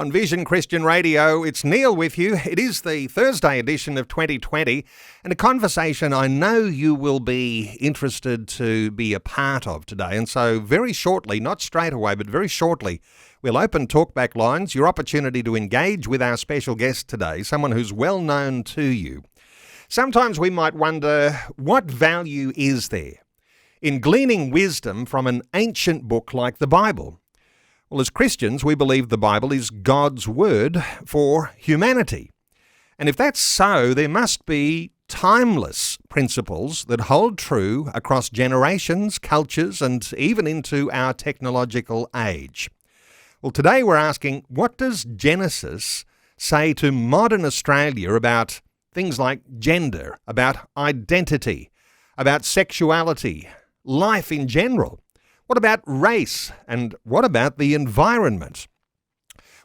On Vision Christian Radio, it's Neil with you. It is the Thursday edition of 2020, and a conversation I know you will be interested to be a part of today. And so very shortly, not straight away, but very shortly, we'll open talkback lines, your opportunity to engage with our special guest today, someone who's well known to you. Sometimes we might wonder, what value is there in gleaning wisdom from an ancient book like the Bible? Well, as Christians, we believe the Bible is God's word for humanity. And if that's so, there must be timeless principles that hold true across generations, cultures, and even into our technological age. Well, today we're asking, what does Genesis say to modern Australia about things like gender, about identity, about sexuality, life in general? What about race, and what about the environment?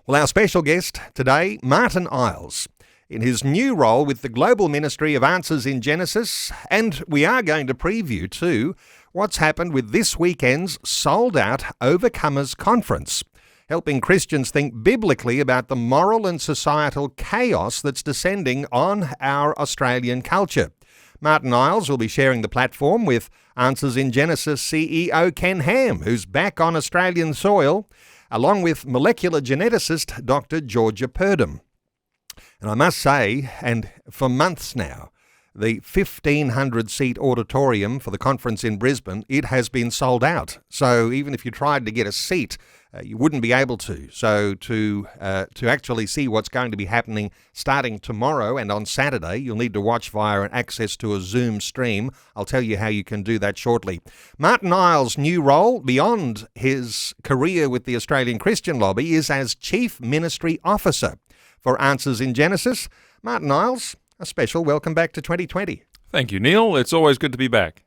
Well, our special guest today, Martyn Iles, in his new role with the Global Ministry of Answers in Genesis, and we are going to preview too what's happened with this weekend's sold-out Overcomers Conference, helping Christians think biblically about the moral and societal chaos that's descending on our Australian culture. Martyn Iles will be sharing the platform with Answers in Genesis CEO Ken Ham, who's back on Australian soil, along with molecular geneticist Dr. Georgia Purdom. And I must say, and for months now, the 1,500-seat auditorium for the conference in Brisbane, it has been sold out. So even if you tried to get a seat, you wouldn't be able to. So to actually see what's going to be happening starting tomorrow and on Saturday, you'll need to watch via an access to a Zoom stream. I'll tell you how you can do that shortly. Martyn Iles' new role, beyond his career with the Australian Christian Lobby, is as Chief Ministry Officer for Answers in Genesis. Martyn Iles, a special welcome back to 2020. Thank you, Neil. It's always good to be back.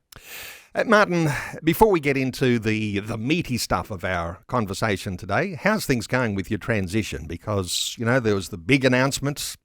Martyn, before we get into the meaty stuff of our conversation today, how's things going with your transition? Because, you know, there was the big announcement.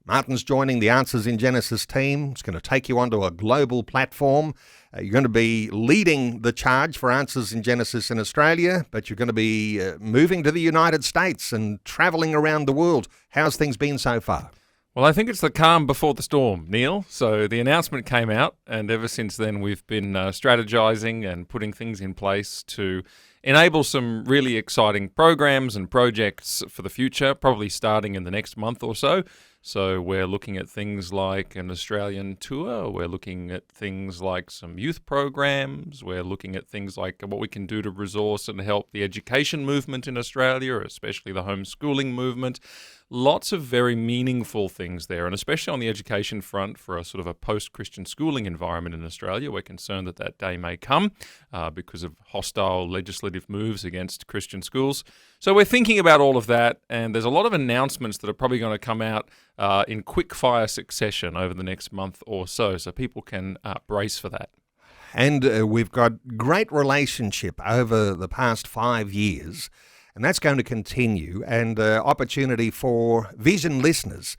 Martyn's joining the Answers in Genesis team. It's going to take you onto a global platform. You're going to be leading the charge for Answers in Genesis in Australia, but you're going to be moving to the United States and travelling around the world. How's things been so far? Well, I think it's the calm before the storm, Neil. So the announcement came out, and ever since then we've been strategizing and putting things in place to enable some really exciting programs and projects for the future, probably starting in the next month or so. So we're looking at things like an Australian tour. We're looking at things like some youth programs. We're looking at things like what we can do to resource and help the education movement in Australia, especially the homeschooling movement. Lots of very meaningful things there, and especially on the education front for a sort of a post-Christian schooling environment in Australia. We're concerned that that day may come because of hostile legislative moves against Christian schools. So we're thinking about all of that, and there's a lot of announcements that are probably going to come out in quick-fire succession over the next month or so people can brace for that. And we've got great relationship over the past 5 years, and that's going to continue, and opportunity for Vision listeners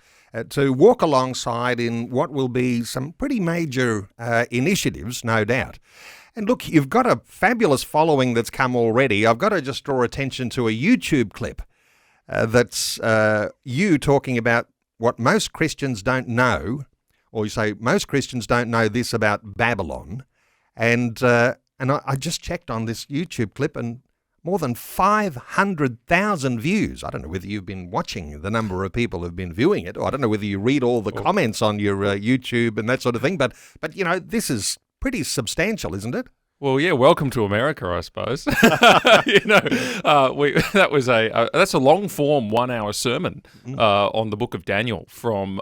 to walk alongside in what will be some pretty major initiatives, no doubt. And look, you've got a fabulous following that's come already. I've got to just draw attention to a YouTube clip that's you talking about what most Christians don't know, or you say most Christians don't know this about Babylon. And I just checked on this YouTube clip, and more than 500,000 views. I don't know whether you've been watching the number of people who've been viewing it, or I don't know whether you read all the comments on your YouTube and that sort of thing. But you know, this is pretty substantial, isn't it? Well, yeah, welcome to America, I suppose. That's a long-form 1-hour sermon on the book of Daniel from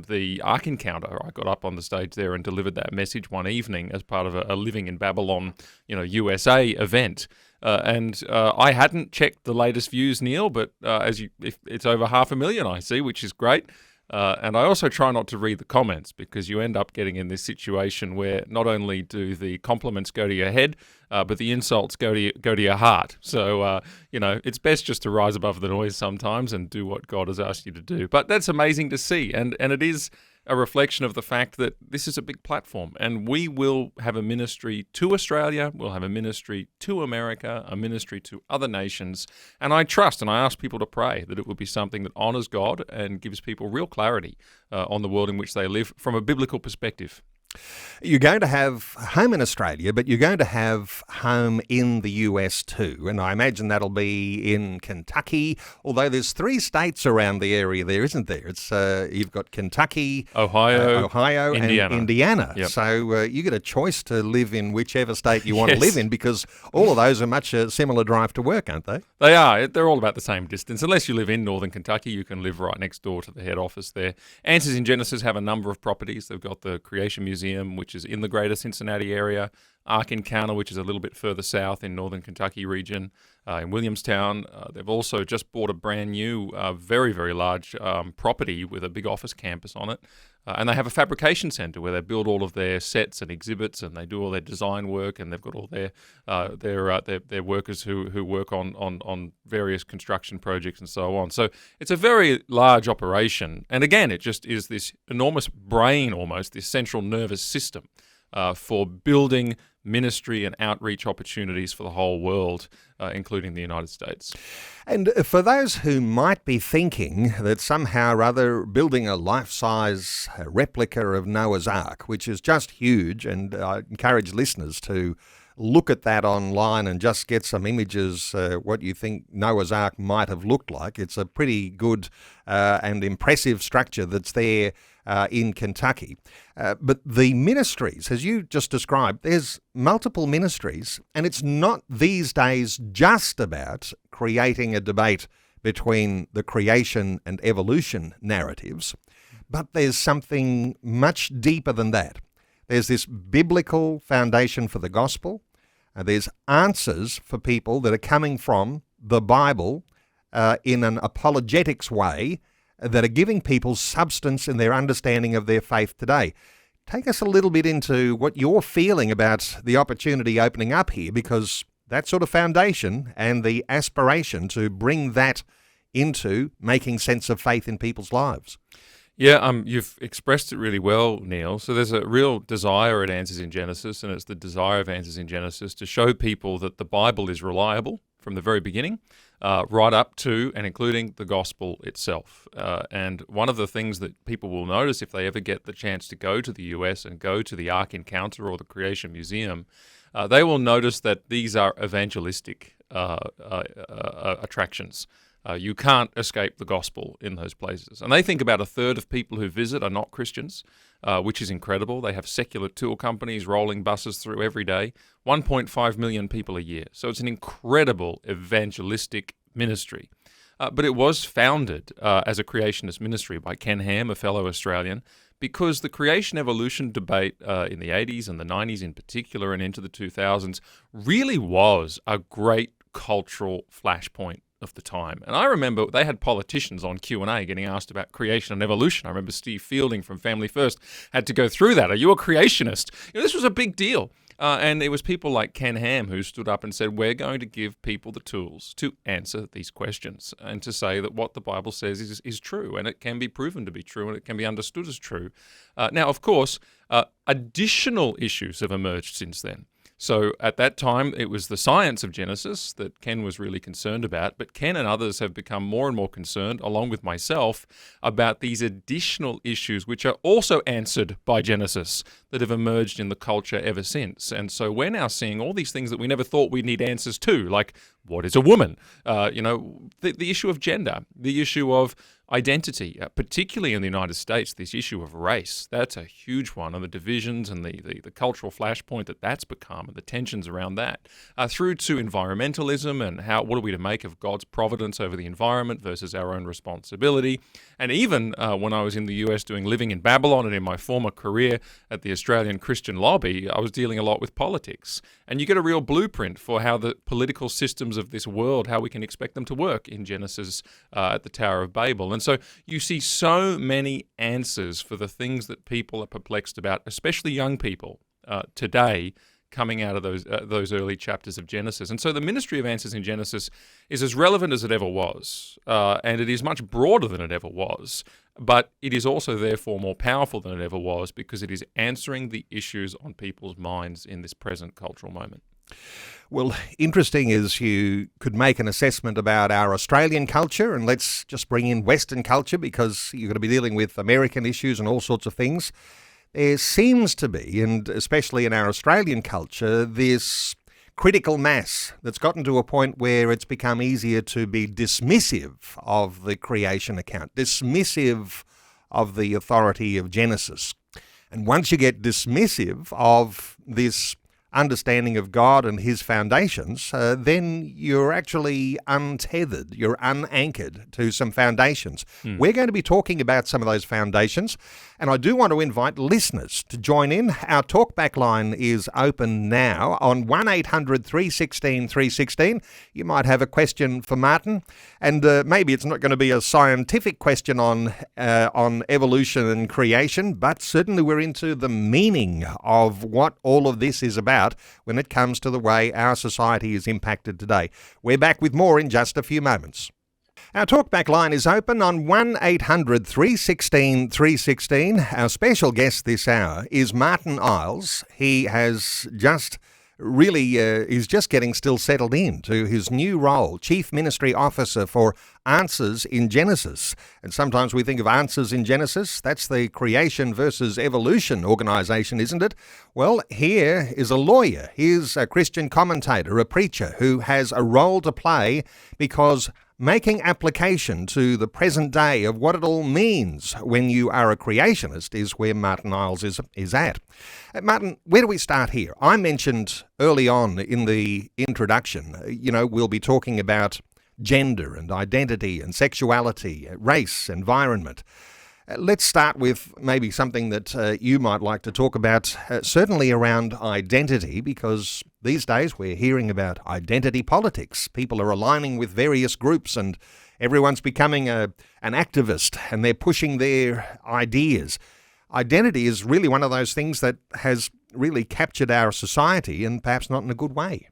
the Ark Encounter. I got up on the stage there and delivered that message one evening as part of a Living in Babylon, USA event. And I hadn't checked the latest views, Neil, but if it's over 500,000, I see, which is great. And I also try not to read the comments, because you end up getting in this situation where not only do the compliments go to your head, but the insults go to your heart. So, it's best just to rise above the noise sometimes and do what God has asked you to do. But that's amazing to see. And it is a reflection of the fact that this is a big platform, and we will have a ministry to Australia, we'll have a ministry to America, a ministry to other nations, and I trust and I ask people to pray that it will be something that honours God and gives people real clarity on the world in which they live from a biblical perspective. You're going to have home in Australia, but you're going to have home in the US too. And I imagine that'll be in Kentucky, although there's 3 states around the area there, isn't there? It's you've got Kentucky, Ohio, Indiana. And Indiana. Yep. So you get a choice to live in whichever state you want Yes. to live in, because all of those are much a similar drive to work, aren't they? They are. They're all about the same distance. Unless you live in northern Kentucky, you can live right next door to the head office there. Answers in Genesis have a number of properties. They've got the Creation Museum, which is in the greater Cincinnati area, Ark Encounter, which is a little bit further south in northern Kentucky region, in Williamstown. They've also just bought a brand new, very, very large property with a big office campus on it. And they have a fabrication centre where they build all of their sets and exhibits, and they do all their design work, and they've got all their workers who work on various construction projects and so on. So it's a very large operation, and again, it just is this enormous brain, almost this central nervous system for building ministry and outreach opportunities for the whole world, including the United States. And for those who might be thinking that somehow or other building a life-size replica of Noah's Ark, which is just huge, and I encourage listeners to look at that online and just get some images, what you think Noah's Ark might have looked like. It's a pretty good and impressive structure that's there in Kentucky. But the ministries, as you just described, there's multiple ministries, and it's not these days just about creating a debate between the creation and evolution narratives, but there's something much deeper than that. There's this biblical foundation for the gospel. There's answers for people that are coming from the Bible in an apologetics way that are giving people substance in their understanding of their faith today. Take us a little bit into what you're feeling about the opportunity opening up here, because that sort of foundation and the aspiration to bring that into making sense of faith in people's lives. Yeah, you've expressed it really well, Neil. So there's a real desire at Answers in Genesis, and it's the desire of Answers in Genesis to show people that the Bible is reliable from the very beginning, right up to and including the gospel itself. And one of the things that people will notice if they ever get the chance to go to the US and go to the Ark Encounter or the Creation Museum, they will notice that these are evangelistic attractions. You can't escape the gospel in those places. And they think about a third of people who visit are not Christians, which is incredible. They have secular tour companies rolling buses through every day, 1.5 million people a year. So it's an incredible evangelistic ministry. But it was founded as a creationist ministry by Ken Ham, a fellow Australian, because the creation-evolution debate in the 80s and the 90s in particular and into the 2000s really was a great cultural flashpoint of the time. And I remember they had politicians on Q&A getting asked about creation and evolution. I remember Steve Fielding from Family First had to go through that. Are you a creationist? This was a big deal. And it was people like Ken Ham who stood up and said, we're going to give people the tools to answer these questions and to say that what the Bible says is true, and it can be proven to be true, and it can be understood as true. Now, of course, additional issues have emerged since then. So at that time, it was the science of Genesis that Ken was really concerned about, but Ken and others have become more and more concerned, along with myself, about these additional issues which are also answered by Genesis that have emerged in the culture ever since. And so we're now seeing all these things that we never thought we'd need answers to, like what is a woman? The issue of gender, the issue of identity, particularly in the United States, this issue of race, that's a huge one, and the divisions and the cultural flashpoint that's become, and the tensions around that, through to environmentalism and what are we to make of God's providence over the environment versus our own responsibility. And even when I was in the US living in Babylon and in my former career at the Australian Christian Lobby, I was dealing a lot with politics. And you get a real blueprint for how the political systems of this world, how we can expect them to work in Genesis at the Tower of Babel. And so you see so many answers for the things that people are perplexed about, especially young people today, coming out of those early chapters of Genesis. And so the ministry of answers in Genesis is as relevant as it ever was, and it is much broader than it ever was, but it is also therefore more powerful than it ever was because it is answering the issues on people's minds in this present cultural moment. Well, interesting is you could make an assessment about our Australian culture, and let's just bring in Western culture because you're going to be dealing with American issues and all sorts of things. There seems to be, and especially in our Australian culture, this critical mass that's gotten to a point where it's become easier to be dismissive of the creation account, dismissive of the authority of Genesis. And once you get dismissive of this understanding of God and his foundations, then you're actually untethered, you're unanchored to some foundations. We're going to be talking about some of those foundations, and I do want to invite listeners to join in. Our talkback line is open now on 1-800-316-316. You might have a question for Martyn, and maybe it's not going to be a scientific question on evolution and creation, but certainly we're into the meaning of what all of this is about when it comes to the way our society is impacted today. We're back with more in just a few moments. Our talkback line is open on 1-800-316-316. Our special guest this hour is Martyn Iles. He has just is just getting still settled in to his new role, Chief Ministry Officer for Answers in Genesis. And sometimes we think of Answers in Genesis, that's the creation versus evolution organisation, isn't it? Well, here is a lawyer, here's a Christian commentator, a preacher who has a role to play because making application to the present day of what it all means when you are a creationist is where Martyn Iles is at. Martyn, where do we start here? I mentioned early on in the introduction, we'll be talking about gender and identity and sexuality, race, environment. Let's start with maybe something that you might like to talk about, certainly around identity, because these days we're hearing about identity politics. People are aligning with various groups and everyone's becoming an activist and they're pushing their ideas. Identity is really one of those things that has really captured our society and perhaps not in a good way.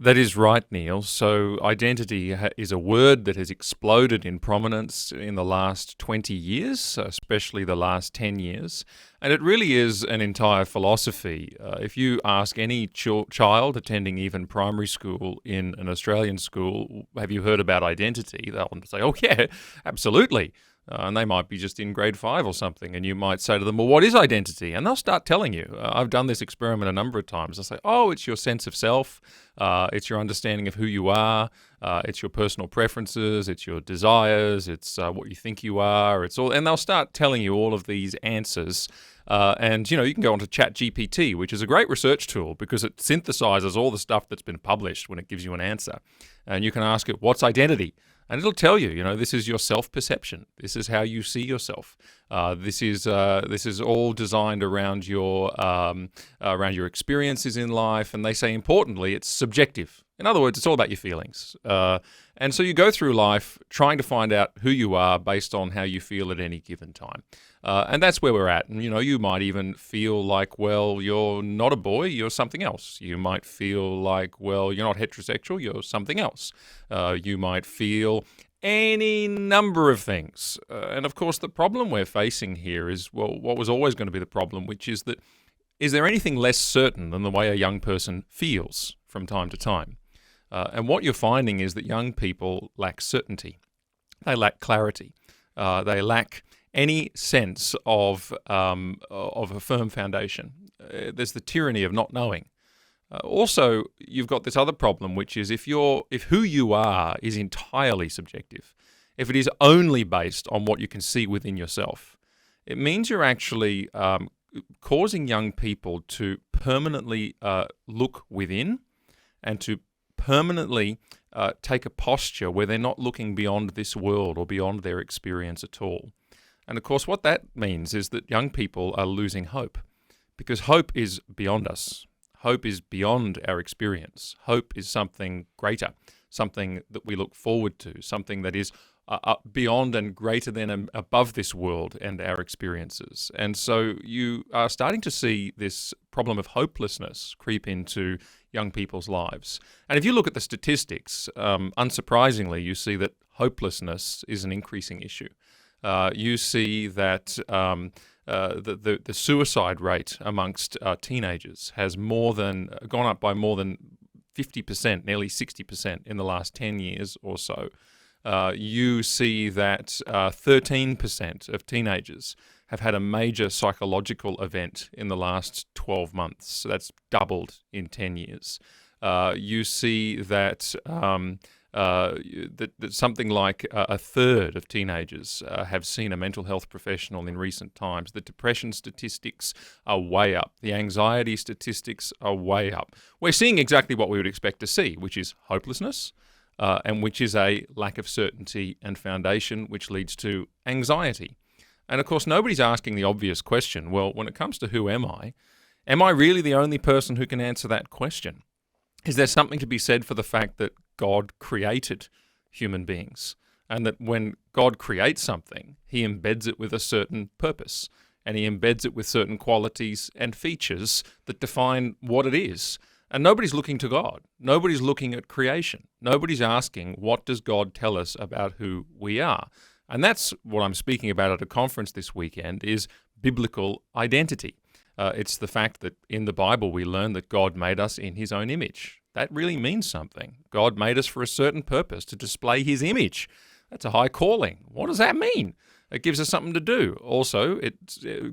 That is right, Neil. So identity is a word that has exploded in prominence in the last 20 years, especially the last 10 years. And it really is an entire philosophy. If you ask any child attending even primary school in an Australian school, have you heard about identity? They'll say, oh yeah, absolutely. And they might be just in grade 5 or something, and you might say to them, well, what is identity? And they'll start telling you. I've done this experiment a number of times. They'll say, oh, it's your sense of self, it's your understanding of who you are, it's your personal preferences, it's your desires, it's what you think you are, it's all, and they'll start telling you all of these answers. And, you can go onto ChatGPT, which is a great research tool because it synthesizes all the stuff that's been published when it gives you an answer. And you can ask it, what's identity? And it'll tell you, this is your self-perception. This is how you see yourself. This is all designed around your experiences in life. And they say, importantly, it's subjective. In other words, it's all about your feelings. And so you go through life trying to find out who you are based on how you feel at any given time. And that's where we're at. And, you might even feel like, well, you're not a boy, you're something else. You might feel like, well, you're not heterosexual, you're something else. You might feel any number of things. And, of course, the problem we're facing here is, well, what was always going to be the problem, which is that is there anything less certain than the way a young person feels from time to time? And what you're finding is that young people lack certainty. They lack clarity. They lack any sense of a firm foundation. There's the tyranny of not knowing. Also, you've got this other problem, which is if who you are is entirely subjective, if it is only based on what you can see within yourself, it means you're actually causing young people to permanently look within and to permanently take a posture where they're not looking beyond this world or beyond their experience at all. And of course, what that means is that young people are losing hope, because hope is beyond us. Hope is beyond our experience. Hope is something greater, something that we look forward to, something that is beyond and greater than and above this world and our experiences. And so you are starting to see this problem of hopelessness creep into young people's lives. And if you look at the statistics, unsurprisingly, you see that hopelessness is an increasing issue. You see that the suicide rate amongst teenagers has gone up by more than 50%, nearly 60% in the last 10 years or so. You see that 13% of teenagers have had a major psychological event in the last 12 months. So that's doubled in 10 years. You see that that something like a third of teenagers have seen a mental health professional in recent times. The depression statistics are way up. The anxiety statistics are way up. We're seeing exactly what we would expect to see, which is hopelessness, and which is a lack of certainty and foundation, which leads to anxiety. And of course, nobody's asking the obvious question, well, when it comes to who am I really the only person who can answer that question? Is there something to be said for the fact that God created human beings, and that when God creates something, he embeds it with a certain purpose, and he embeds it with certain qualities and features that define what it is? And nobody's looking to God. Nobody's looking at creation. Nobody's asking, what does God tell us about who we are? And that's what I'm speaking about at a conference this weekend, is biblical identity. It's the fact that in the Bible we learn that God made us in his own image. That really means something. God made us for a certain purpose, to display his image. That's a high calling. What does that mean? It gives us something to do. Also,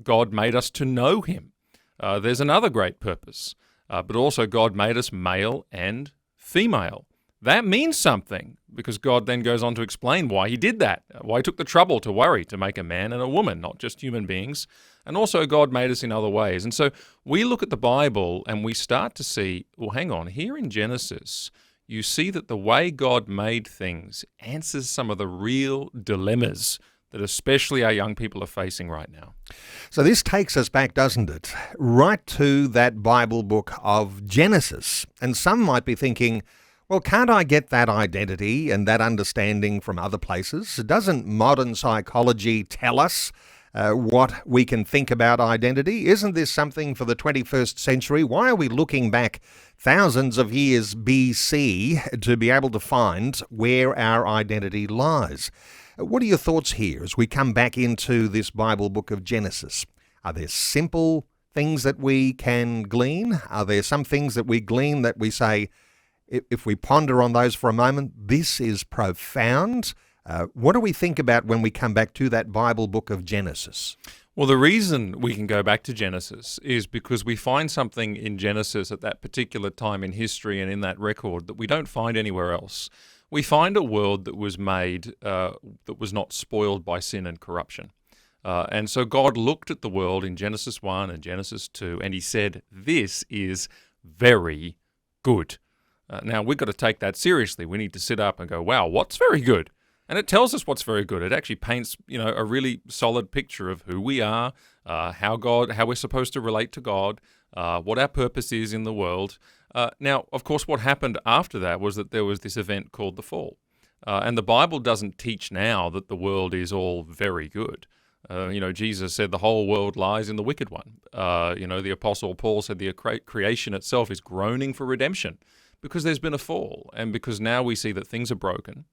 God made us to know him. There's another great purpose. But also God made us male and female. That means something, because God then goes on to explain why he did that, why he took the trouble to worry to make a man and a woman, not just human beings. And also God made us in other ways. And so we look at the Bible and we start to see, well, hang on, here in Genesis, you see that the way God made things answers some of the real dilemmas that especially our young people are facing right now. So this takes us back, doesn't it, right to that Bible book of Genesis. And some might be thinking, well, can't I get that identity and that understanding from other places? Doesn't modern psychology tell us what we can think about identity? Isn't this something for the 21st century? Why are we looking back thousands of years BC to be able to find where our identity lies? What are your thoughts here as we come back into this Bible book of Genesis? Are there simple things that we can glean? Are there some things that we glean that we say, if we ponder on those for a moment, this is profound? What do we think about when we come back to that Bible book of Genesis? Well, the reason we can go back to Genesis is because we find something in Genesis at that particular time in history and in that record that we don't find anywhere else. We find a world that was made that was not spoiled by sin and corruption. And so God looked at the world in Genesis 1 and Genesis 2, and he said, this is very good. Now, we've got to take that seriously. We need to sit up and go, wow, what's very good? And it tells us what's very good. It actually paints, a really solid picture of who we are, how we're supposed to relate to God, what our purpose is in the world. Now, of course, what happened after that was that there was this event called the fall. And the Bible doesn't teach now that the world is all very good. Jesus said the whole world lies in the wicked one. The Apostle Paul said the creation itself is groaning for redemption because there's been a fall, and because now we see that things are broken.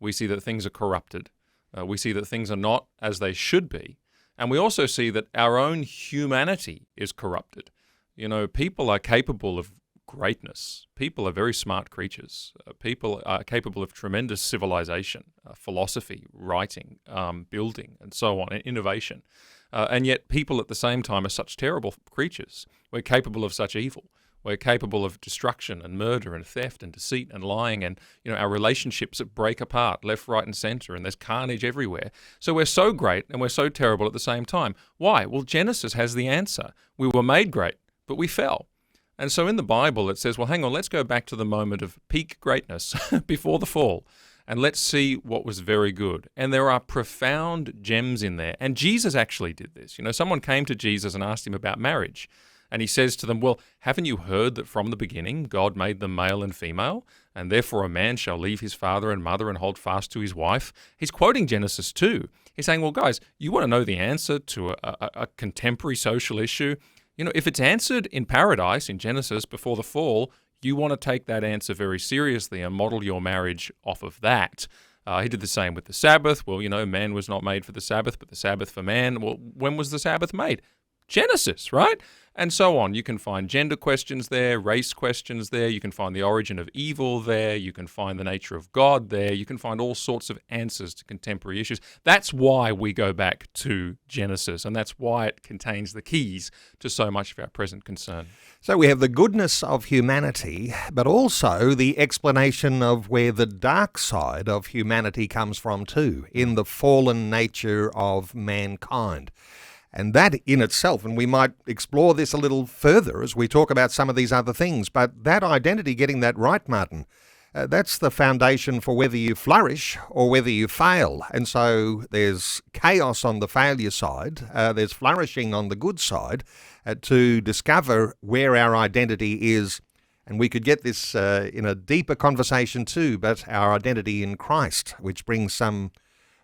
We see that things are corrupted. We see that things are not as they should be. And we also see that our own humanity is corrupted. People are capable of greatness. People are very smart creatures. People are capable of tremendous civilization, philosophy, writing, building, and so on, and innovation. And yet people at the same time are such terrible creatures. We're capable of such evil. We're capable of destruction and murder and theft and deceit and lying, and our relationships that break apart left, right, and center, and there's carnage everywhere. So we're so great and we're so terrible at the same time. Why? Well, Genesis has the answer. We were made great, but we fell. And so in the Bible it says, well, hang on, let's go back to the moment of peak greatness before the fall, and let's see what was very good. And there are profound gems in there. And Jesus actually did this. Someone came to Jesus and asked him about marriage. And he says to them, well, haven't you heard that from the beginning God made them male and female? And therefore a man shall leave his father and mother and hold fast to his wife. He's quoting Genesis 2. He's saying, well, guys, you want to know the answer to a contemporary social issue? You know, if it's answered in paradise, in Genesis, before the fall, you want to take that answer very seriously and model your marriage off of that. He did the same with the Sabbath. Well, you know, man was not made for the Sabbath, but the Sabbath for man. Well, when was the Sabbath made? Genesis, right? And so on. You can find gender questions there, race questions there. You can find the origin of evil there. You can find the nature of God there. You can find all sorts of answers to contemporary issues. That's why we go back to Genesis, and that's why it contains the keys to so much of our present concern. So we have the goodness of humanity, but also the explanation of where the dark side of humanity comes from too, in the fallen nature of mankind. And that in itself, and we might explore this a little further as we talk about some of these other things, but that identity, getting that right, Martyn, that's the foundation for whether you flourish or whether you fail. And so there's chaos on the failure side, there's flourishing on the good side, to discover where our identity is. And we could get this in a deeper conversation too, but our identity in Christ, which brings some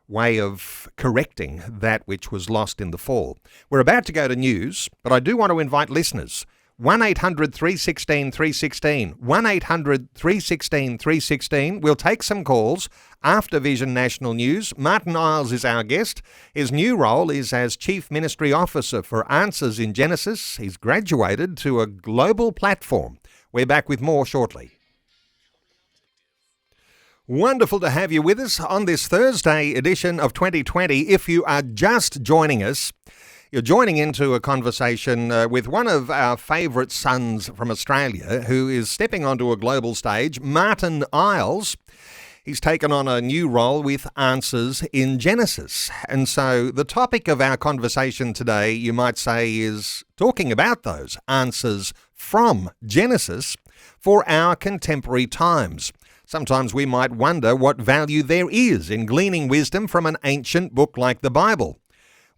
way of correcting that which was lost in the fall. We're about to go to news, but I do want to invite listeners. 1-800-316-316, 1-800-316-316. We'll take some calls after Vision National News. Martyn Iles is our guest. His new role is as Chief Ministry Officer for Answers in Genesis. He's graduated to a global platform. We're back with more shortly. Wonderful to have you with us on this Thursday edition of 2020. If you are just joining us, you're joining into a conversation with one of our favourite sons from Australia who is stepping onto a global stage, Martyn Iles. He's taken on a new role with Answers in Genesis. And so the topic of our conversation today, you might say, is talking about those answers from Genesis for our contemporary times. Sometimes we might wonder what value there is in gleaning wisdom from an ancient book like the Bible.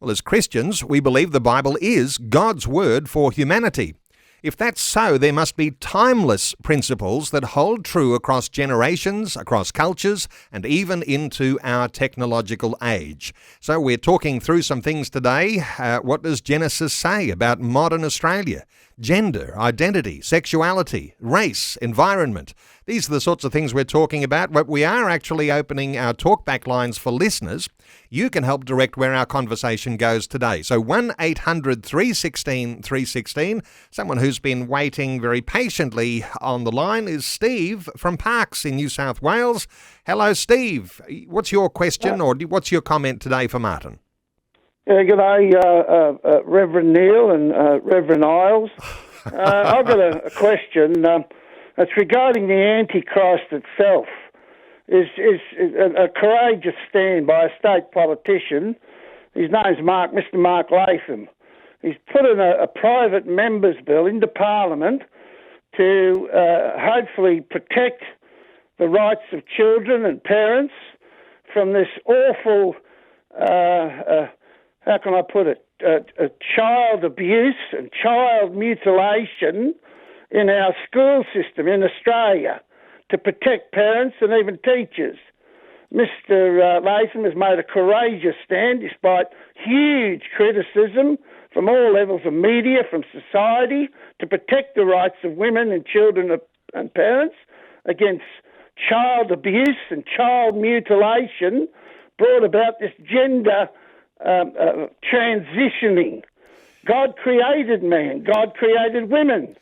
Well, as Christians, we believe the Bible is God's word for humanity. If that's so, there must be timeless principles that hold true across generations, across cultures, and even into our technological age. So we're talking through some things today. What does Genesis say about modern Australia? Gender, identity, sexuality, race, environment. These are the sorts of things we're talking about, but we are actually opening our talkback lines for listeners. You can help direct where our conversation goes today. So 1-800-316-316. Someone who's been waiting very patiently on the line is Steve from Parkes in New South Wales. Hello, Steve. What's your question or what's your comment today for Martyn? Good day, Reverend Neil and Reverend Iles. I've got a question. It's regarding the Antichrist itself. Is a courageous stand by a state politician. His name's Mr. Mark Latham. He's put in a private members' bill into Parliament to hopefully protect the rights of children and parents from this awful, how can I put it, child abuse and child mutilation in our school system in Australia to protect parents and even teachers. Mr. Latham has made a courageous stand despite huge criticism from all levels of media, from society, to protect the rights of women and children and parents against child abuse and child mutilation brought about this gender transitioning. God created man. God created women.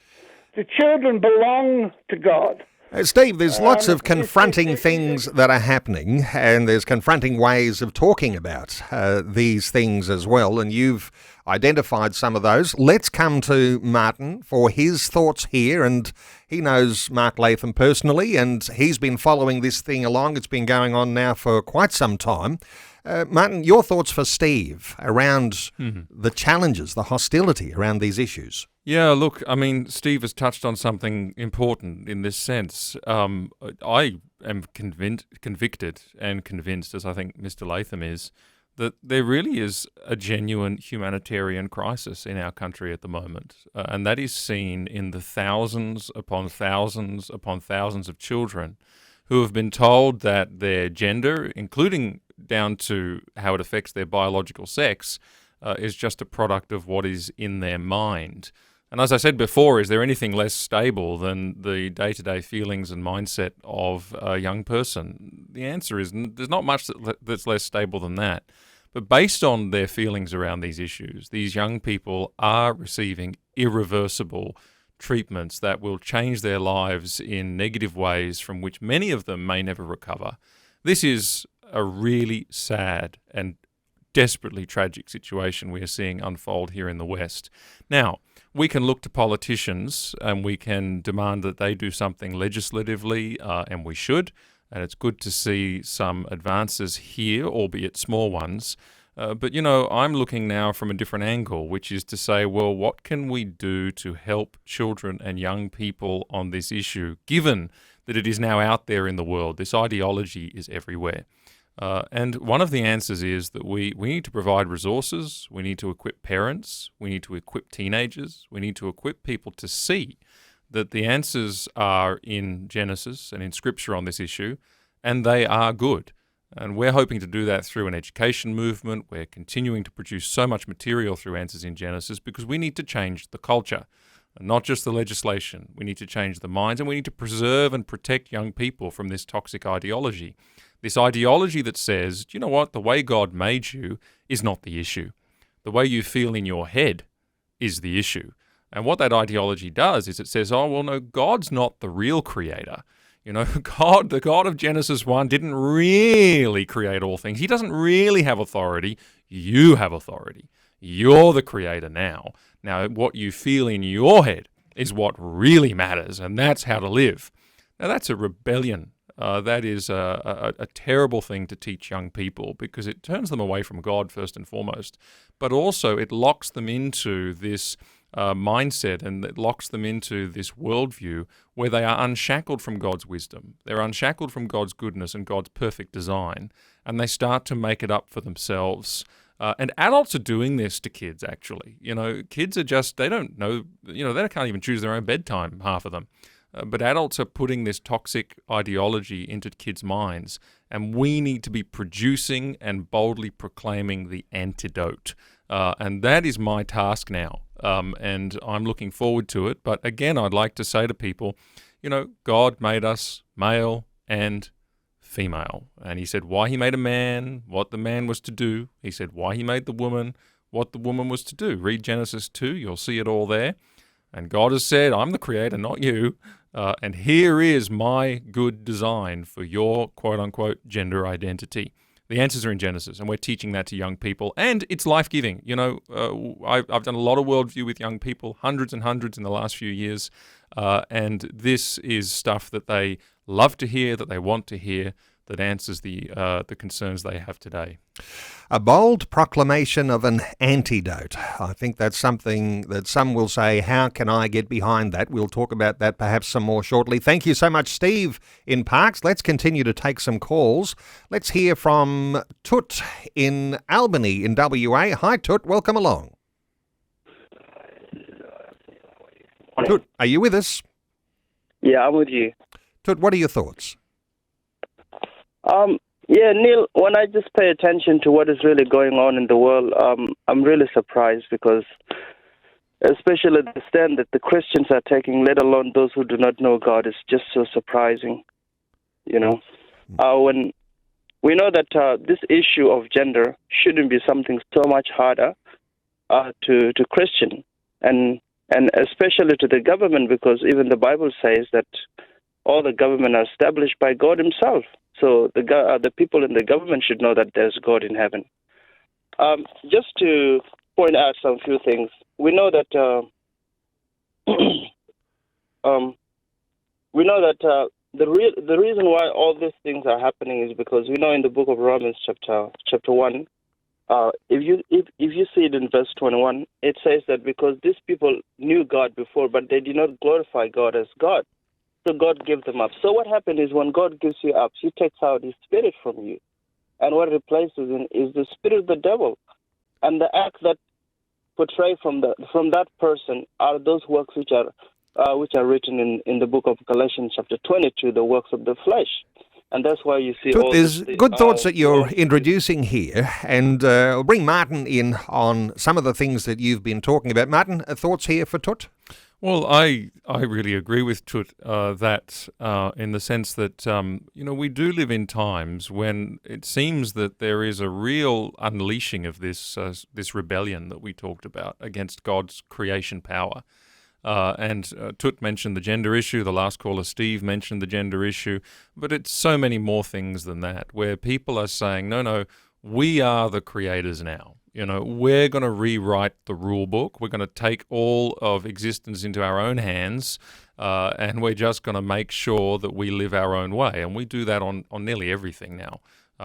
The children belong to God. Steve, there's lots of confronting things that are happening, and there's confronting ways of talking about these things as well, and you've identified some of those. Let's come to Martyn for his thoughts here, and he knows Mark Latham personally, and he's been following this thing along. It's been going on now for quite some time. Martyn, your thoughts for Steve around the challenges, the hostility around these issues? Yeah, look, I mean, Steve has touched on something important in this sense. I am convicted and convinced, as I think Mr. Latham is, that there really is a genuine humanitarian crisis in our country at the moment. And that is seen in the thousands upon thousands upon thousands of children who have been told that their gender, including down to how it affects their biological sex, is just a product of what is in their mind. And as I said before, is there anything less stable than the day-to-day feelings and mindset of a young person? The answer is there's not much that's less stable than that. But based on their feelings around these issues, these young people are receiving irreversible treatments that will change their lives in negative ways from which many of them may never recover. This is a really sad and desperately tragic situation we are seeing unfold here in the West. Now, we can look to politicians and we can demand that they do something legislatively, and we should. And it's good to see some advances here, albeit small ones. But, I'm looking now from a different angle, which is to say, well, what can we do to help children and young people on this issue, given that it is now out there in the world? This ideology is everywhere. And one of the answers is that we need to provide resources, we need to equip parents, we need to equip teenagers, we need to equip people to see that the answers are in Genesis and in Scripture on this issue, and they are good. And we're hoping to do that through an education movement. We're continuing to produce so much material through Answers in Genesis because we need to change the culture, not just the legislation. We need to change the minds, and we need to preserve and protect young people from this toxic ideology. This ideology that says, you know what, the way God made you is not the issue. The way you feel in your head is the issue. And what that ideology does is it says, oh, well, no, God's not the real creator. God, the God of Genesis 1 didn't really create all things. He doesn't really have authority. You have authority. You're the creator now. Now, what you feel in your head is what really matters, and that's how to live. Now, that's a rebellion. That is a terrible thing to teach young people because it turns them away from God first and foremost, but also it locks them into this mindset, and it locks them into this worldview where they are unshackled from God's wisdom. They're unshackled from God's goodness and God's perfect design, and they start to make it up for themselves. And adults are doing this to kids, actually. Kids are just, they don't know, they can't even choose their own bedtime, half of them. But adults are putting this toxic ideology into kids' minds, and we need to be producing and boldly proclaiming the antidote. And that is my task now, and I'm looking forward to it. But again, I'd like to say to people, God made us male and female. And he said why he made a man, what the man was to do. He said why he made the woman, what the woman was to do. Read Genesis 2, you'll see it all there. And God has said, I'm the creator, not you. And here is my good design for your quote-unquote gender identity. The answers are in Genesis, and we're teaching that to young people. And it's life-giving. I've done a lot of worldview with young people, hundreds and hundreds in the last few years. And this is stuff that they love to hear, that they want to hear, that answers the concerns they have today. A bold proclamation of an antidote. I think that's something that some will say, how can I get behind that? We'll talk about that perhaps some more shortly. Thank you so much, Steve in Parkes. Let's continue to take some calls. Let's hear from Tut in Albany in WA. Hi, Tut. Welcome along. Tut, are you with us? Yeah, I'm with you. Tut, what are your thoughts? Yeah, Neil, when I just pay attention to what is really going on in the world, I'm really surprised because, especially the stand that the Christians are taking, let alone those who do not know God, is just so surprising. When we know that this issue of gender shouldn't be something so much harder to Christian and especially to the government, because even the Bible says that all the government are established by God himself. So the people in the government should know that there's God in heaven. Just to point out some few things, we know that the reason why all these things are happening is because we know in the book of Romans chapter 1, if you see it in verse 21, it says that because these people knew God before, but they did not glorify God as God. So God gave them up. So what happened is when God gives you up, he takes out his spirit from you. and what it replaces in is the spirit of the devil. And the acts that portray from that person are those works which are written in the book of Galatians chapter 22, the works of the flesh. And that's why you see all there's good thoughts that you're introducing here, and I'll bring Martyn in on some of the things that you've been talking about. Martyn, thoughts here for Tut? Well, I really agree with Tut that in the sense that, we do live in times when it seems that there is a real unleashing of this rebellion that we talked about against God's creation power. And Tut mentioned the gender issue, the last caller Steve mentioned the gender issue, but it's so many more things than that, where people are saying, no, we are the creators now. We're going to rewrite the rule book. We're going to take all of existence into our own hands, and we're just going to make sure that we live our own way. And we do that on nearly everything now,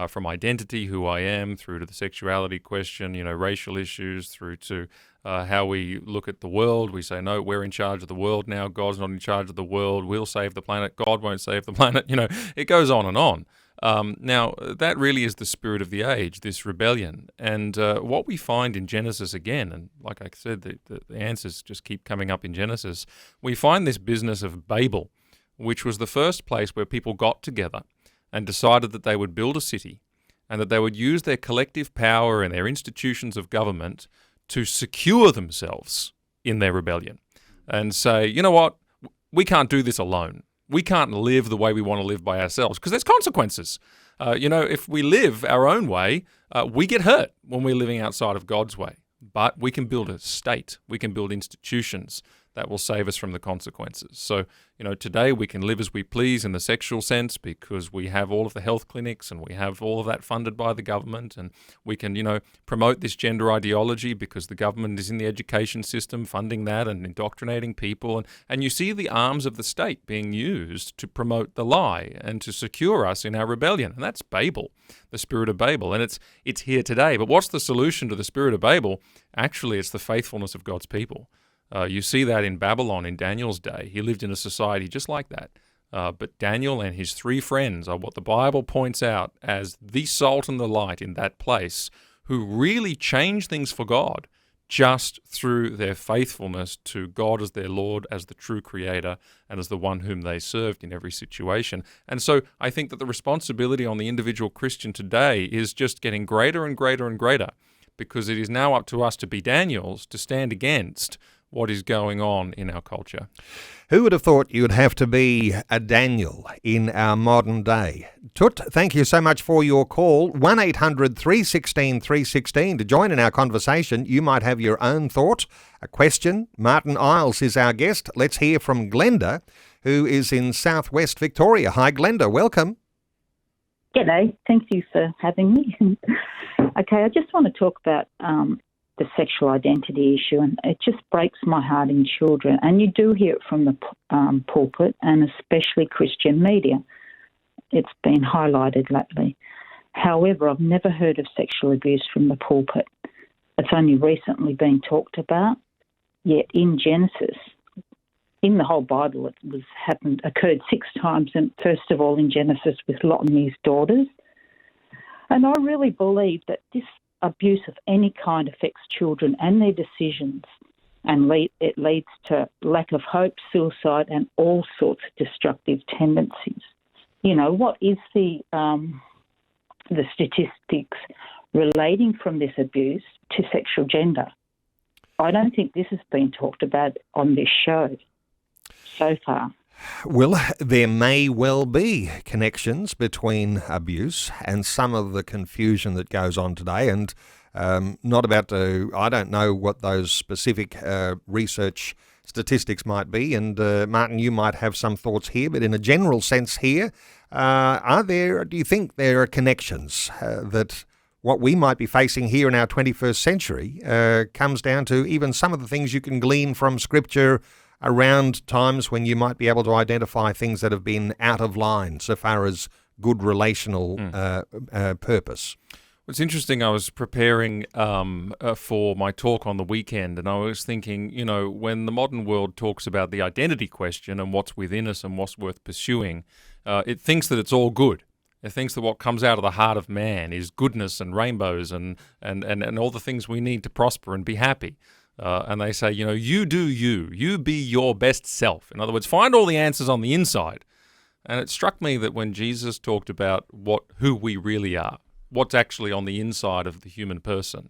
from identity, who I am, through to the sexuality question, racial issues, through to how we look at the world. We say, no, we're in charge of the world now. God's not in charge of the world. We'll save the planet. God won't save the planet. It goes on and on. Now, that really is the spirit of the age, this rebellion. And what we find in Genesis again, and like I said, the answers just keep coming up in Genesis, we find this business of Babel, which was the first place where people got together and decided that they would build a city and that they would use their collective power and their institutions of government to secure themselves in their rebellion and say, you know what, we can't do this alone. We can't live the way we want to live by ourselves because there's consequences. If we live our own way, we get hurt when we're living outside of God's way. But we can build a state. We can build institutions that will save us from the consequences. So, today we can live as we please in the sexual sense because we have all of the health clinics and we have all of that funded by the government, and we can, promote this gender ideology because the government is in the education system funding that and indoctrinating people. And you see the arms of the state being used to promote the lie and to secure us in our rebellion. And that's Babel, the spirit of Babel. And it's here today. But what's the solution to the spirit of Babel? Actually, it's the faithfulness of God's people. You see that in Babylon in Daniel's day. He lived in a society just like that. But Daniel and his 3 friends are what the Bible points out as the salt and the light in that place, who really changed things for God just through their faithfulness to God as their Lord, as the true creator, and as the one whom they served in every situation. And so I think that the responsibility on the individual Christian today is just getting greater and greater and greater, because it is now up to us to be Daniels, to stand against what is going on in our culture. Who would have thought you'd have to be a Daniel in our modern day? Tut, thank you so much for your call. 1-800-316-316 to join in our conversation. You might have your own thought, a question. Martyn Iles is our guest. Let's hear from Glenda, who is in southwest Victoria. Hi, Glenda. Welcome. G'day. Thank you for having me. Okay, I just want to talk about the sexual identity issue, and it just breaks my heart in children. And you do hear it from the pulpit, and especially Christian media. It's been highlighted lately. However, I've never heard of sexual abuse from the pulpit. It's only recently been talked about. Yet in Genesis, in the whole Bible, it occurred 6 times, and first of all in Genesis with Lot and his daughters. And I really believe that this abuse of any kind affects children and their decisions, and it leads to lack of hope, suicide, and all sorts of destructive tendencies. What is the statistics relating from this abuse to sexual gender? I don't think this has been talked about on this show so far. Well, there may well be connections between abuse and some of the confusion that goes on today, and I don't know what those specific research statistics might be, and Martyn, you might have some thoughts here, but in a general sense here, do you think there are connections that what we might be facing here in our 21st century comes down to even some of the things you can glean from Scripture around times when you might be able to identify things that have been out of line so far as good relational purpose? It's interesting. I was preparing for my talk on the weekend, and I was thinking, when the modern world talks about the identity question and what's within us and what's worth pursuing, it thinks that it's all good. It thinks that what comes out of the heart of man is goodness and rainbows and all the things we need to prosper and be happy. And they say, you do you be your best self. In other words, find all the answers on the inside. And it struck me that when Jesus talked about who we really are, what's actually on the inside of the human person,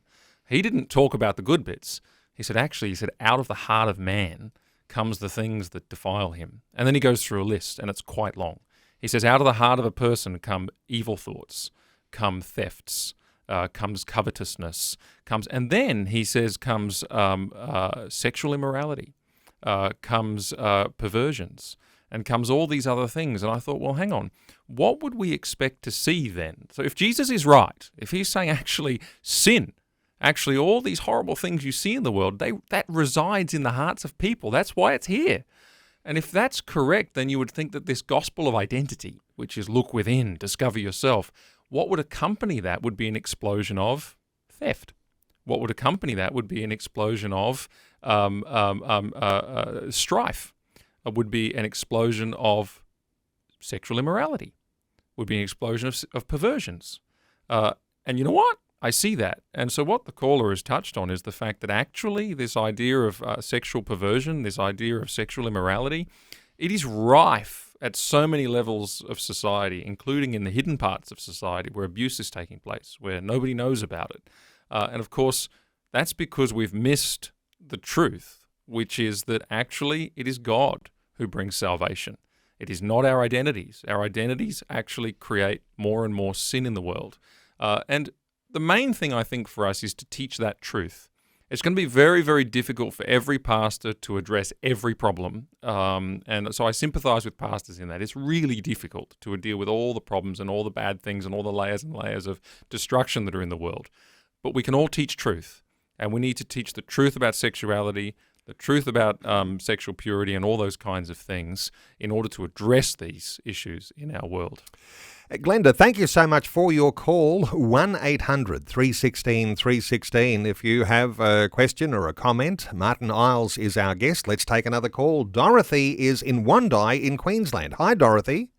he didn't talk about the good bits. He said, out of the heart of man comes the things that defile him. And then he goes through a list, and it's quite long. He says, out of the heart of a person come evil thoughts, come thefts, comes covetousness, and then he says comes sexual immorality, comes perversions, and comes all these other things. And I thought, well, hang on, what would we expect to see then? So if Jesus is right, if he's saying actually sin, actually all these horrible things you see in the world, that resides in the hearts of people. That's why it's here. And if that's correct, then you would think that this gospel of identity, which is look within, discover yourself, what would accompany that would be an explosion of theft. What would accompany that would be an explosion of strife. It would be an explosion of sexual immorality. Would be an explosion of perversions. And you know what? I see that. And so what the caller has touched on is the fact that actually this idea of sexual perversion, this idea of sexual immorality, it is rife at so many levels of society, including in the hidden parts of society where abuse is taking place, where nobody knows about it. And of course, that's because we've missed the truth, which is that actually it is God who brings salvation. It is not our identities. Our identities actually create more and more sin in the world. And the main thing I think for us is to teach that truth. It's going to be very, very difficult for every pastor to address every problem. And so I sympathize with pastors in that. It's really difficult to deal with all the problems and all the bad things and all the layers and layers of destruction that are in the world. But we can all teach truth. And we need to teach the truth about sexuality, the truth about sexual purity and all those kinds of things in order to address these issues in our world. Glenda, thank you so much for your call. 1-800-316-316. If you have a question or a comment, Martyn Iles is our guest. Let's take another call. Dorothy is in Wondai in Queensland. Hi, Dorothy.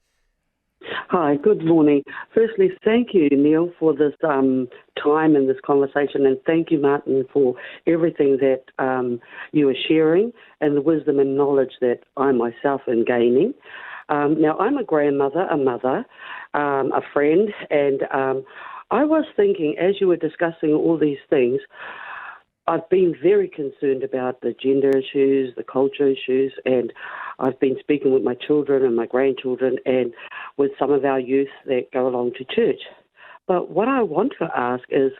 Hi, good morning. Firstly, thank you, Neil, for this time and this conversation, and thank you, Martyn, for everything that you are sharing and the wisdom and knowledge that I myself am gaining. Now, I'm a grandmother, a mother, a friend, and I was thinking, as you were discussing all these things, I've been very concerned about the gender issues, the culture issues, and I've been speaking with my children and my grandchildren and with some of our youth that go along to church. But what I want to ask is,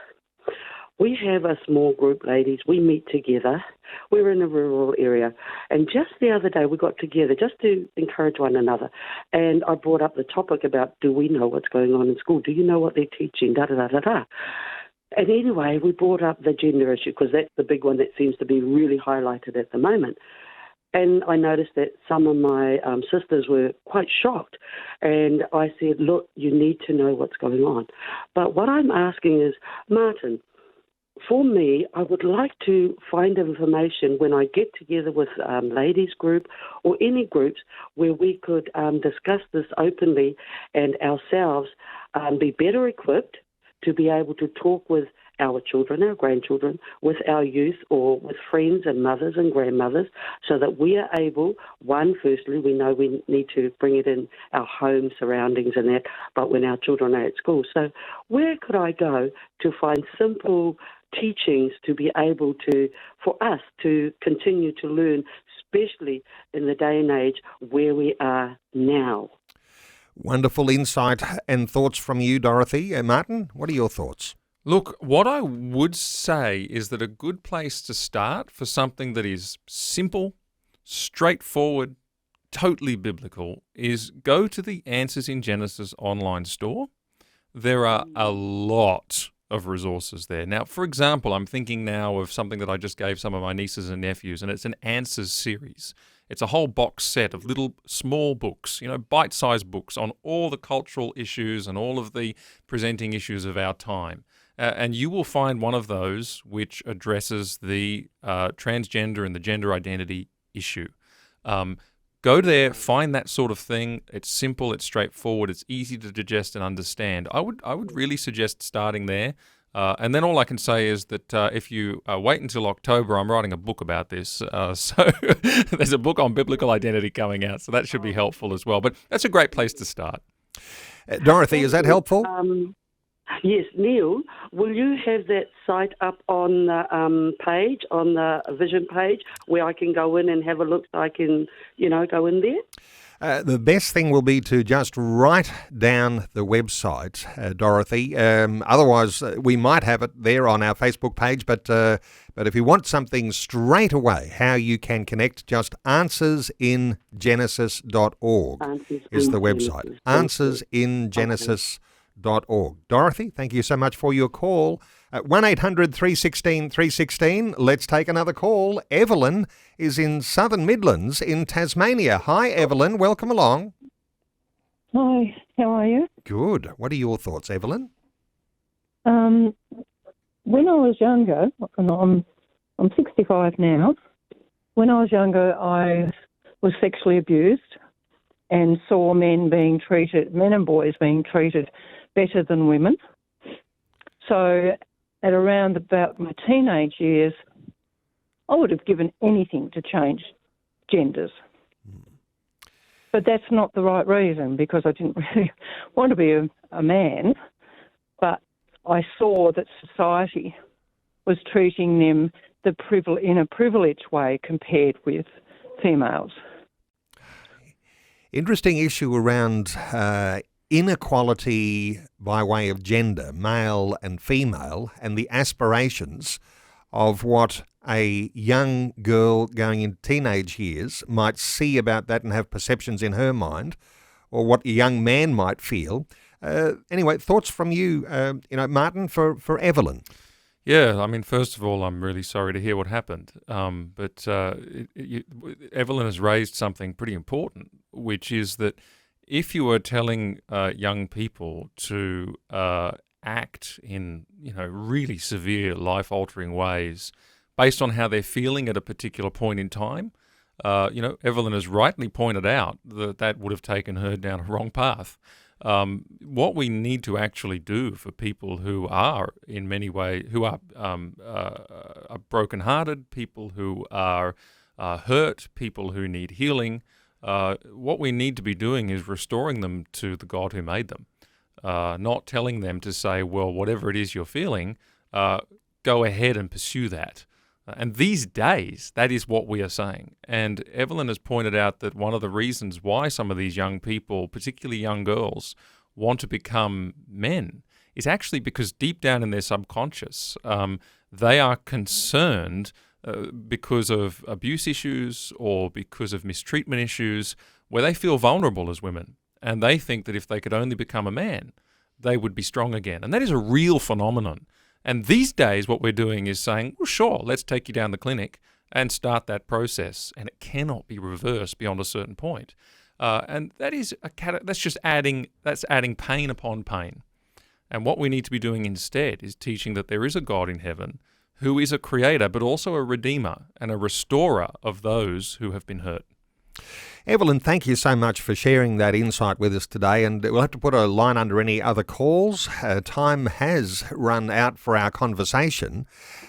we have a small group, ladies. We meet together. We're in a rural area. And just the other day, we got together just to encourage one another. And I brought up the topic about, do we know what's going on in school? Do you know what they're teaching? Da-da-da-da-da. And anyway, we brought up the gender issue because that's the big one that seems to be really highlighted at the moment. And I noticed that some of my sisters were quite shocked. And I said, look, you need to know what's going on. But what I'm asking is, Martyn, for me, I would like to find information when I get together with ladies group or any groups where we could discuss this openly and ourselves be better equipped to be able to talk with our children, our grandchildren, with our youth or with friends and mothers and grandmothers so that we are able, one, firstly, we know we need to bring it in our home surroundings and that, but when our children are at school. So where could I go to find simple teachings to be able to, for us to continue to learn, especially in the day and age where we are now? Wonderful insight and thoughts from you, Dorothy. Martyn, what are your thoughts? Look, what I would say is that a good place to start for something that is simple, straightforward, totally biblical is go to the Answers in Genesis online store. There are a lot of resources there. Now, for example, I'm thinking now of something that I just gave some of my nieces and nephews, and it's an Answers series. It's a whole box set of little small books, bite-sized books on all the cultural issues and all of the presenting issues of our time. And you will find one of those which addresses the transgender and the gender identity issue. Go there, find that sort of thing. It's simple, it's straightforward, it's easy to digest and understand. I would really suggest starting there. And then all I can say is that if you wait until October, I'm writing a book about this. So there's a book on biblical identity coming out, so that should be helpful as well. But that's a great place to start. Dorothy, is that helpful? Yes, Neil, will you have that site up on the page, on the Vision page, where I can go in and have a look so I can, go in there? The best thing will be to just write down the website, Dorothy. Otherwise, we might have it there on our Facebook page, but if you want something straight away, how you can connect, just answersingenesis.org is the website. Answersingenesis.org. Dorothy, thank you so much for your call. 1-800-316-316. Let's take another call. Evelyn is in Southern Midlands in Tasmania. Hi, Evelyn. Welcome along. Hi, how are you? Good. What are your thoughts, Evelyn? When I was younger, and I'm 65 now, when I was younger I was sexually abused and saw men and boys being treated better than women. So at around about my teenage years, I would have given anything to change genders. But that's not the right reason, because I didn't really want to be a man, but I saw that society was treating them in a privileged way compared with females. Interesting issue around inequality by way of gender, male and female, and the aspirations of what a young girl going into teenage years might see about that and have perceptions in her mind, or what a young man might feel. Anyway, thoughts from you, Martyn, for Evelyn? Yeah, I mean, first of all, I'm really sorry to hear what happened. But Evelyn has raised something pretty important, which is that if you are telling young people to act in, really severe, life-altering ways based on how they're feeling at a particular point in time, Evelyn has rightly pointed out that would have taken her down a wrong path. What we need to actually do for people who are in many ways, who are brokenhearted, people who are hurt, people who need healing, what we need to be doing is restoring them to the God who made them, not telling them to say, well, whatever it is you're feeling, go ahead and pursue that. And these days, that is what we are saying. And Evelyn has pointed out that one of the reasons why some of these young people, particularly young girls, want to become men is actually because deep down in their subconscious, they are concerned because of abuse issues or because of mistreatment issues where they feel vulnerable as women. And they think that if they could only become a man, they would be strong again. And that is a real phenomenon. And these days, what we're doing is saying, well, sure, let's take you down the clinic and start that process. And it cannot be reversed beyond a certain point. And that is that's adding pain upon pain. And what we need to be doing instead is teaching that there is a God in heaven who is a creator, but also a redeemer and a restorer of those who have been hurt. Evelyn, thank you so much for sharing that insight with us today, and we'll have to put a line under any other calls. Time has run out for our conversation.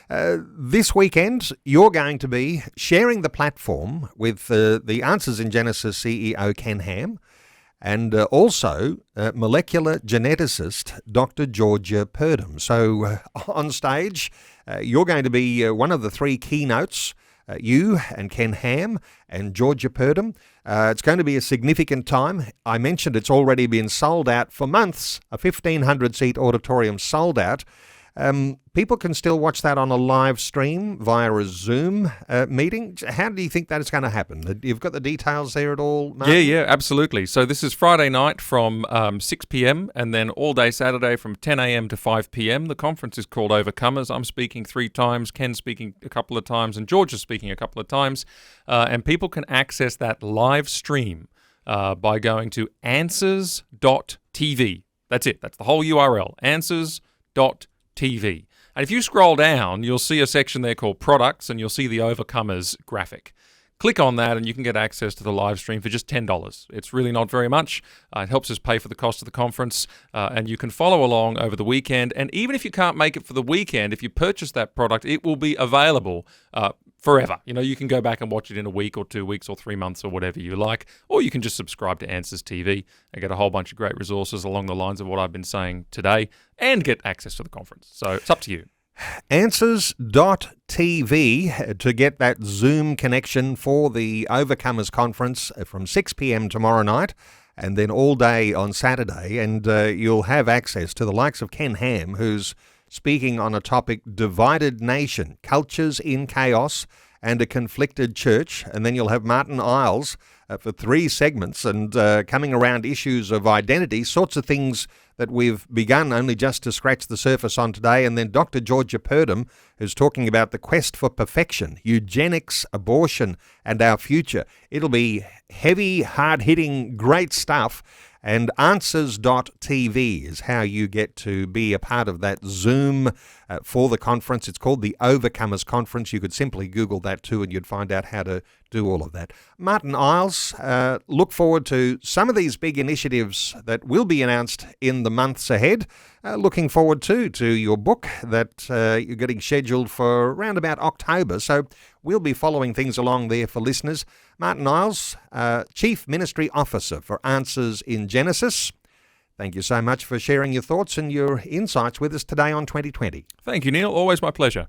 This weekend, you're going to be sharing the platform with the Answers in Genesis CEO Ken Ham, and also molecular geneticist Dr. Georgia Purdom. So on stage, you're going to be one of the three keynotes, you and Ken Ham and Georgia Purdom. It's going to be a significant time. I mentioned it's already been sold out for months, a 1,500-seat auditorium sold out. People can still watch that on a live stream via a Zoom meeting. How do you think that is going to happen? You've got the details there at all, Martyn? Yeah, absolutely. So this is Friday night from 6 p.m. and then all day Saturday from 10 a.m. to 5 p.m. The conference is called Overcomers. I'm speaking 3 times, Ken's speaking a couple of times, and George is speaking a couple of times. And people can access that live stream by going to answers.tv. That's it. That's the whole URL, answers.tv. And if you scroll down, you'll see a section there called Products, and you'll see the Overcomers graphic. click on that and you can get access to the live stream for just $10. It's really not very much. It helps us pay for the cost of the conference, and you can follow along over the weekend. And even if you can't make it for the weekend, if you purchase that product, it will be available forever. You can go back and watch it in a week or 2 weeks or 3 months or whatever you like, or you can just subscribe to Answers TV and get a whole bunch of great resources along the lines of what I've been saying today and get access to the conference. So it's up to you. Answers.tv to get that Zoom connection for the Overcomers Conference from 6 p.m. tomorrow night and then all day on Saturday. And you'll have access to the likes of Ken Ham, who's speaking on a topic, Divided Nation, Cultures in Chaos and a Conflicted Church. And then you'll have Martyn Iles for 3 segments and coming around issues of identity, sorts of things that we've begun only just to scratch the surface on today. And then Dr. Georgia Purdom, who's talking about the quest for perfection, eugenics, abortion, and our future. It'll be heavy, hard-hitting, great stuff. And Answers.tv is how you get to be a part of that Zoom for the conference. It's called the Overcomers Conference. You could simply Google that too and you'd find out how to do all of that. Martyn Iles, look forward to some of these big initiatives that will be announced in the months ahead. Looking forward to your book that you're getting scheduled for around about October. So we'll be following things along there for listeners. Martyn Iles, Chief Ministry Officer for Answers in Genesis. Thank you so much for sharing your thoughts and your insights with us today on 2020. Thank you, Neil. Always my pleasure.